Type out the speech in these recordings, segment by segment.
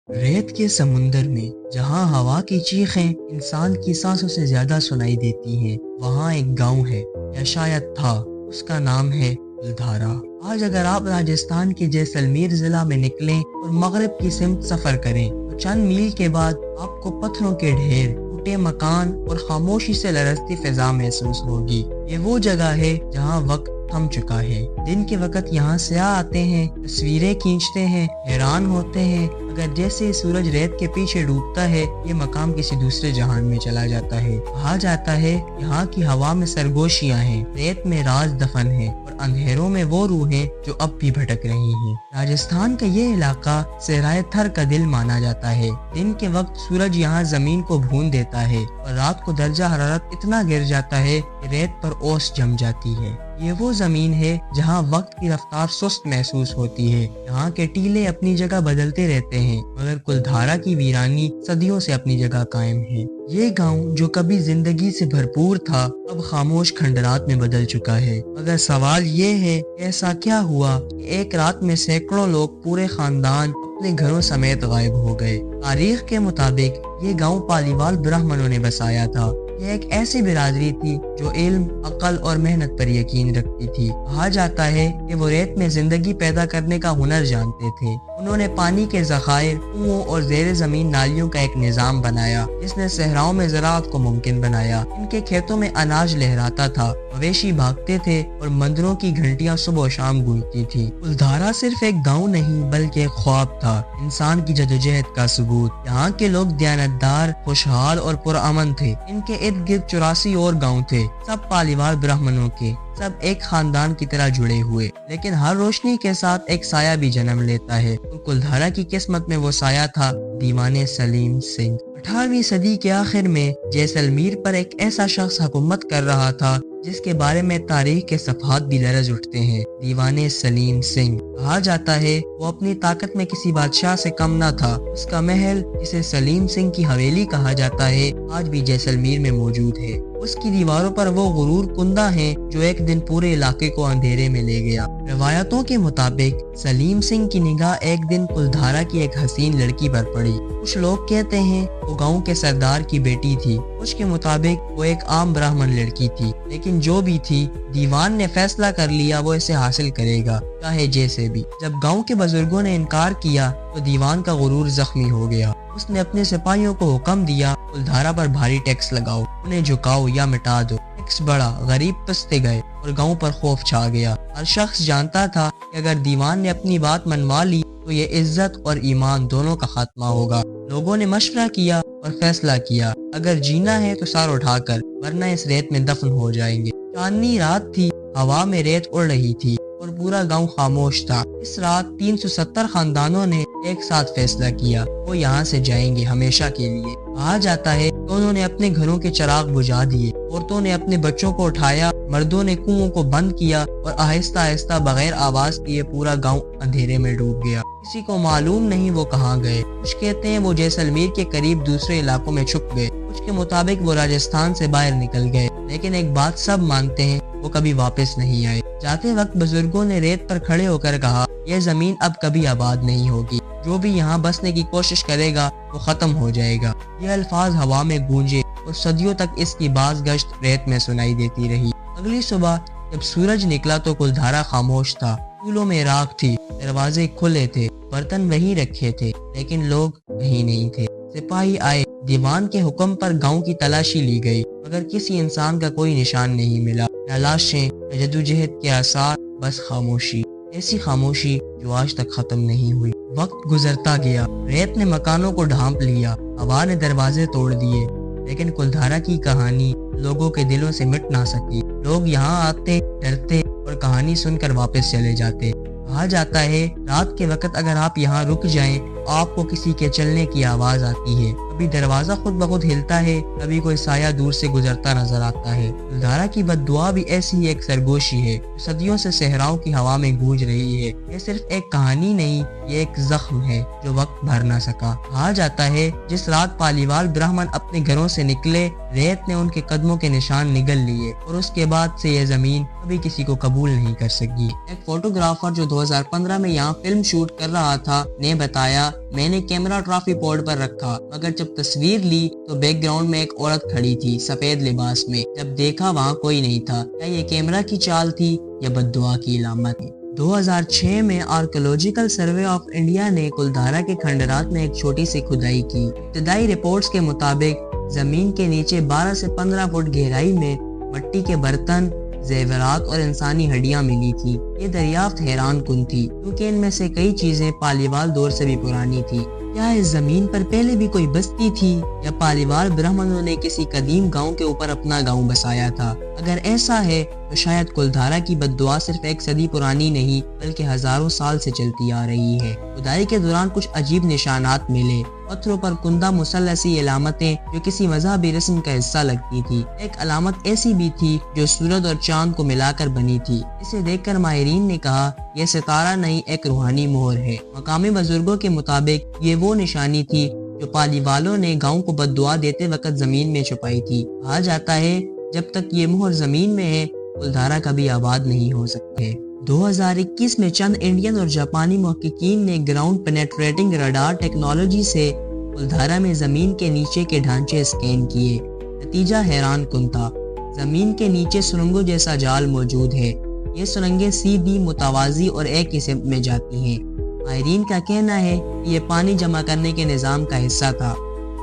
ریت کے سمندر میں جہاں ہوا کی چیخیں انسان کی سانسوں سے زیادہ سنائی دیتی ہیں، وہاں ایک گاؤں ہے یا شاید تھا، اس کا نام ہے کلدھارا۔ آج اگر آپ راجستھان کے جیسلمیر ضلع میں نکلیں اور مغرب کی سمت سفر کریں تو چند میل کے بعد آپ کو پتھروں کے ڈھیر، ٹوٹے مکان اور خاموشی سے لرزتی فضا محسوس ہوگی۔ یہ وہ جگہ ہے جہاں وقت تھم چکا ہے۔ دن کے وقت یہاں سیاح آتے ہیں، تصویریں کھینچتے ہیں، حیران ہوتے ہیں اگر جیسے سورج ریت کے پیچھے ڈوبتا ہے یہ مقام کسی دوسرے جہان میں چلا جاتا ہے۔ کہا جاتا ہے یہاں کی ہوا میں سرگوشیاں ہیں، ریت میں راز دفن ہے اور اندھیروں میں وہ روحیں جو اب بھی بھٹک رہی ہیں۔ راجستھان کا یہ علاقہ صحرائے تھر کا دل مانا جاتا ہے۔ دن کے وقت سورج یہاں زمین کو بھون دیتا ہے اور رات کو درجہ حرارت اتنا گر جاتا ہے کہ ریت پر اوس جم جاتی ہے۔ یہ وہ زمین ہے جہاں وقت کی رفتار سست محسوس ہوتی ہے۔ یہاں کے ٹیلے اپنی جگہ بدلتے رہتے ہیں مگر کلدھارا کی ویرانی صدیوں سے اپنی جگہ قائم ہے۔ یہ گاؤں جو کبھی زندگی سے بھرپور تھا اب خاموش کھنڈرات میں بدل چکا ہے۔ مگر سوال یہ ہے کہ ایسا کیا ہوا کہ ایک رات میں سینکڑوں لوگ، پورے خاندان اپنے گھروں سمیت غائب ہو گئے۔ تاریخ کے مطابق یہ گاؤں پالیوال برہمنوں نے بسایا تھا۔ یہ ایک ایسی برادری تھی جو علم، عقل اور محنت پر یقین رکھتی تھی۔ کہا جاتا ہے کہ وہ ریت میں زندگی پیدا کرنے کا ہنر جانتے تھے۔ انہوں نے پانی کے ذخائر، کنووں اور زیر زمین نالیوں کا ایک نظام بنایا جس نے صحراؤں میں زراعت کو ممکن بنایا۔ ان کے کھیتوں میں اناج لہراتا تھا، مویشی بھاگتے تھے اور مندروں کی گھنٹیاں صبح و شام گونجتی تھی۔ کلدھارا صرف ایک گاؤں نہیں بلکہ ایک خواب تھا، انسان کی جدوجہد کا ثبوت۔ یہاں کے لوگ دیانتدار، خوشحال اور پرامن تھے۔ ان کے ارد گرد 84 اور گاؤں تھے، سب پالیوال برہمنوں کے، سب ایک خاندان کی طرح جڑے ہوئے۔ لیکن ہر روشنی کے ساتھ ایک سایہ بھی جنم لیتا ہے۔ کلدھارا کی قسمت میں وہ سایہ تھا دیوان سلیم سنگھ۔ 18ویں صدی کے آخر میں جیسلمیر پر ایک ایسا شخص حکومت کر رہا تھا جس کے بارے میں تاریخ کے صفحات بھی لرز اٹھتے ہیں، دیوان سلیم سنگھ۔ کہا جاتا ہے وہ اپنی طاقت میں کسی بادشاہ سے کم نہ تھا۔ اس کا محل جسے سلیم سنگھ کی حویلی کہا جاتا ہے آج بھی جیسلمیر میں موجود ہے۔ اس کی دیواروں پر وہ غرور کندہ ہیں جو ایک دن پورے علاقے کو اندھیرے میں لے گیا۔ روایتوں کے مطابق سلیم سنگھ کی نگاہ ایک دن کلدھارا کی ایک حسین لڑکی پر پڑی۔ کچھ لوگ کہتے ہیں وہ گاؤں کے سردار کی بیٹی تھی، کچھ کے مطابق وہ ایک عام برہمن لڑکی تھی۔ لیکن جو بھی تھی، دیوان نے فیصلہ کر لیا وہ اسے حاصل کرے گا، چاہے جیسے بھی۔ جب گاؤں کے بزرگوں نے انکار کیا تو دیوان کا غرور زخمی ہو گیا۔ اس نے اپنے سپاہیوں کو حکم دیا کلدھارا پر بھاری ٹیکس لگاؤ، انہیں جھکاؤ یا مٹا دو۔ ٹیکس بڑھا، غریب پستے گئے اور گاؤں پر خوف چھا گیا۔ ہر شخص جانتا تھا کہ اگر دیوان نے اپنی بات منوا لی تو یہ عزت اور ایمان دونوں کا خاتمہ ہوگا۔ لوگوں نے مشورہ کیا اور فیصلہ کیا، اگر جینا ہے تو سر اٹھا کر، ورنہ اس ریت میں دفن ہو جائیں گے۔ چاندنی رات تھی، ہوا میں ریت اڑ رہی تھی اور پورا گاؤں خاموش تھا۔ اس رات 370 خاندانوں نے ایک ساتھ فیصلہ کیا، وہ یہاں سے جائیں گے ہمیشہ کے لیے۔ کہا جاتا ہے کہ انہوں نے اپنے گھروں کے چراغ بجھا دیے، عورتوں نے اپنے بچوں کو اٹھایا، مردوں نے کنووں کو بند کیا اور آہستہ آہستہ بغیر آواز کیے پورا گاؤں اندھیرے میں ڈوب گیا۔ کسی کو معلوم نہیں وہ کہاں گئے۔ کچھ کہتے ہیں وہ جیسلمیر کے قریب دوسرے علاقوں میں چھپ گئے، کچھ کے مطابق وہ راجستھان سے باہر نکل گئے۔ لیکن ایک بات سب مانتے ہیں، وہ کبھی واپس نہیں آئے۔ جاتے وقت بزرگوں نے ریت پر کھڑے ہو کر کہا، یہ زمین اب کبھی آباد نہیں ہوگی، جو بھی یہاں بسنے کی کوشش کرے گا وہ ختم ہو جائے گا۔ یہ الفاظ ہوا میں گونجے اور صدیوں تک اس کی باز گشت ریت میں سنائی دیتی رہی۔ اگلی صبح جب سورج نکلا تو کلدھارا خاموش تھا، چولہوں میں راکھ تھی، دروازے کھلے تھے، برتن وہیں رکھے تھے، لیکن لوگ کہیں نہیں تھے۔ سپاہی آئے، دیوان کے حکم پر گاؤں کی تلاشی لی گئی، مگر کسی انسان کا کوئی نشان نہیں ملا، نہ لاشیں، نہ جدوجہد کے آثار، بس خاموشی، ایسی خاموشی جو آج تک ختم نہیں ہوئی۔ وقت گزرتا گیا، ریت نے مکانوں کو ڈھانپ لیا، ہوا نے دروازے توڑ دیے، لیکن کلدھارا کی کہانی لوگوں کے دلوں سے مٹ نہ سکی۔ لوگ یہاں آتے، ڈرتے اور کہانی سن کر واپس چلے جاتے۔ کہا جاتا ہے رات کے وقت اگر آپ یہاں رک جائیں تو آپ کو کسی کے چلنے کی آواز آتی ہے، کبھی دروازہ خود بخود ہلتا ہے، کبھی کوئی سایہ دور سے گزرتا نظر آتا ہے۔ کلدھارا کی بد دعا بھی ایسی ہی ایک سرگوشی ہے جو صدیوں سے صحراؤں کی ہوا میں گونج رہی ہے۔ یہ صرف ایک کہانی نہیں، یہ ایک زخم ہے جو وقت بھر نہ سکا۔ کہا جاتا ہے جس رات پالیوال برہمن اپنے گھروں سے نکلے، ریت نے ان کے قدموں کے نشان نگل لیے اور اس کے بعد سے یہ زمین کبھی کسی کو قبول نہیں کر سکی۔ ایک فوٹوگرافر جو 2015 میں یہاں فلم شوٹ کر رہا تھا نے بتایا میں نے کیمرہ ٹرافی پوڈ پر رکھا، مگر جب تصویر لی تو بیک گراؤنڈ میں ایک عورت کھڑی تھی سفید لباس میں۔ جب دیکھا وہاں کوئی نہیں تھا۔ کیا یہ کیمرہ کی چال تھی یا بد دعا کی علامت ہے؟ 2006 میں آرکیولوجیکل سروے آف انڈیا نے کلدھارا کے کھنڈرات میں ایک چھوٹی سی کھدائی کی۔ ابتدائی رپورٹس کے مطابق زمین کے نیچے 12 سے 15 فٹ گہرائی میں مٹی کے برتن، زیورات اور انسانی ہڈیاں ملی تھی۔ یہ دریافت حیران کن تھی کیونکہ ان میں سے کئی چیزیں پالیوال دور سے بھی پرانی تھی۔ کیا اس زمین پر پہلے بھی کوئی بستی تھی یا پالیوال برہمنوں نے کسی قدیم گاؤں کے اوپر اپنا گاؤں بسایا تھا؟ اگر ایسا ہے تو شاید کلدھارا کی بد دعا صرف ایک صدی پرانی نہیں بلکہ ہزاروں سال سے چلتی آ رہی ہے۔ کھدائی کے دوران کچھ عجیب نشانات ملے، پتھروں پر کندہ مثلثی علامتیں جو کسی مذہبی رسم کا حصہ لگتی تھی۔ ایک علامت ایسی بھی تھی جو سورج اور چاند کو ملا کر بنی تھی۔ اسے دیکھ کر ماہرین نے کہا یہ ستارہ نہیں، ایک روحانی مہر ہے۔ مقامی بزرگوں کے مطابق یہ وہ نشانی تھی جو پالیوالوں نے گاؤں کو بد دعا دیتے وقت زمین میں چھپائی تھی۔ کہا جاتا ہے جب تک یہ مہر زمین میں ہے کلدھارا کبھی آباد نہیں ہو سکتے۔ 2021 میں چند انڈین اور جاپانی محققین نے گراؤنڈ پینیٹریٹنگ ریڈار ٹیکنالوجی سے کلدھارا میں زمین کے نیچے کے ڈھانچے اسکین کیے۔ نتیجہ حیران کن تھا۔ زمین کے نیچے سرنگوں جیسا جال موجود ہے۔ یہ سرنگیں سیدھی، متوازی اور ایک ہی سمت میں جاتی ہیں۔ ماہرین کا کہنا ہے کہ یہ پانی جمع کرنے کے نظام کا حصہ تھا،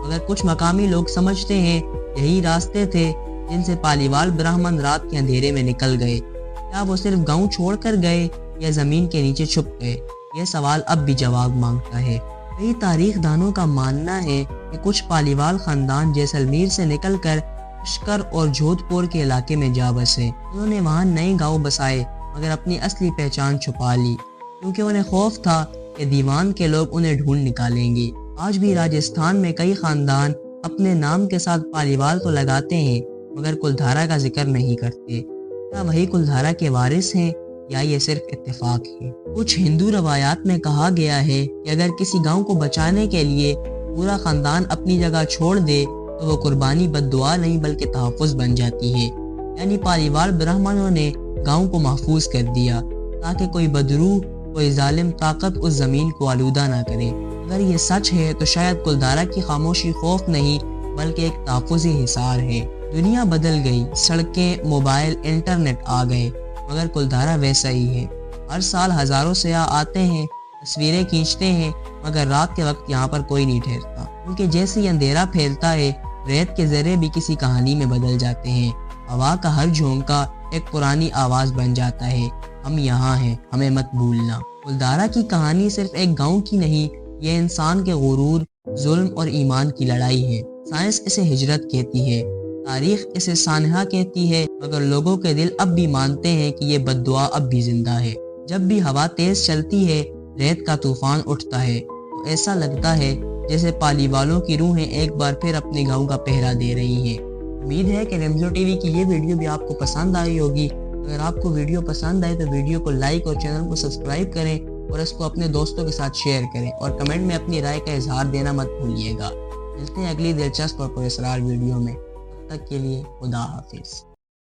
مگر کچھ مقامی لوگ سمجھتے ہیں یہی راستے تھے جن سے پالیوال برہمن رات کے اندھیرے میں نکل گئے۔ کیا وہ صرف گاؤں چھوڑ کر گئے یا زمین کے نیچے چھپ گئے؟ یہ سوال اب بھی جواب مانگتا ہے۔ کئی تاریخ دانوں کا ماننا ہے کہ کچھ پالیوال خاندان جیسلمیر سے نکل کر پشکر اور جودھ پور کے علاقے میں جا بسے۔ انہوں نے وہاں نئے گاؤں بسائے مگر اپنی اصلی پہچان چھپا لی کیونکہ انہیں خوف تھا کہ دیوان کے لوگ انہیں ڈھونڈ نکالیں گے۔ آج بھی راجستھان میں کئی خاندان اپنے نام کے ساتھ پالیوال تو لگاتے ہیں مگر کلدھارا کا ذکر نہیں کرتے۔ کیا وہی کلدھارا کے وارث ہیں یا یہ صرف اتفاق ہے؟ کچھ ہندو روایات میں کہا گیا ہے کہ اگر کسی گاؤں کو بچانے کے لیے پورا خاندان اپنی جگہ چھوڑ دے تو وہ قربانی بد دعا نہیں بلکہ تحفظ بن جاتی ہے۔ یعنی پالیوال برہمنوں نے گاؤں کو محفوظ کر دیا تاکہ کوئی بدروح، کوئی ظالم طاقت اس زمین کو آلودہ نہ کرے۔ اگر یہ سچ ہے تو شاید کلدھارا کی خاموشی خوف نہیں بلکہ ایک تحفظی حصار ہے۔ دنیا بدل گئی، سڑکیں، موبائل، انٹرنیٹ آ گئے مگر کلدھارا ویسا ہی ہے۔ ہر سال ہزاروں سیاح آتے ہیں، تصویریں کھینچتے ہیں مگر رات کے وقت یہاں پر کوئی نہیں ٹھہرتا کیونکہ جیسے ہی اندھیرا پھیلتا ہے ریت کے ذرے بھی کسی کہانی میں بدل جاتے ہیں۔ ہوا کا ہر جھونکا ایک پرانی آواز بن جاتا ہے، ہم یہاں ہیں، ہمیں مت بھولنا۔ کلدھارا کی کہانی صرف ایک گاؤں کی نہیں، یہ انسان کے غرور، ظلم اور ایمان کی لڑائی ہے۔ سائنس اسے ہجرت کہتی ہے، تاریخ اسے سانحہ کہتی ہے، مگر لوگوں کے دل اب بھی مانتے ہیں کہ یہ بد دعا اب بھی زندہ ہے۔ جب بھی ہوا تیز چلتی ہے، ریت کا طوفان اٹھتا ہے تو ایسا لگتا ہے جیسے پالیوالوں کی روحیں ایک بار پھر اپنے گاؤں کا پہرا دے رہی ہیں۔ امید ہے کہ رمزو ٹی وی کی یہ ویڈیو بھی آپ کو پسند آئی ہوگی۔ اگر آپ کو ویڈیو پسند آئے تو ویڈیو کو لائک اور چینل کو سبسکرائب کریں اور اس کو اپنے دوستوں کے ساتھ شیئر کریں اور کمنٹ میں اپنی رائے کا اظہار دینا مت بھولیے گا۔ ملتے ہیں اگلی دلچسپ اور پراسرار ویڈیو میں، تب تک کے لیے خدا حافظ۔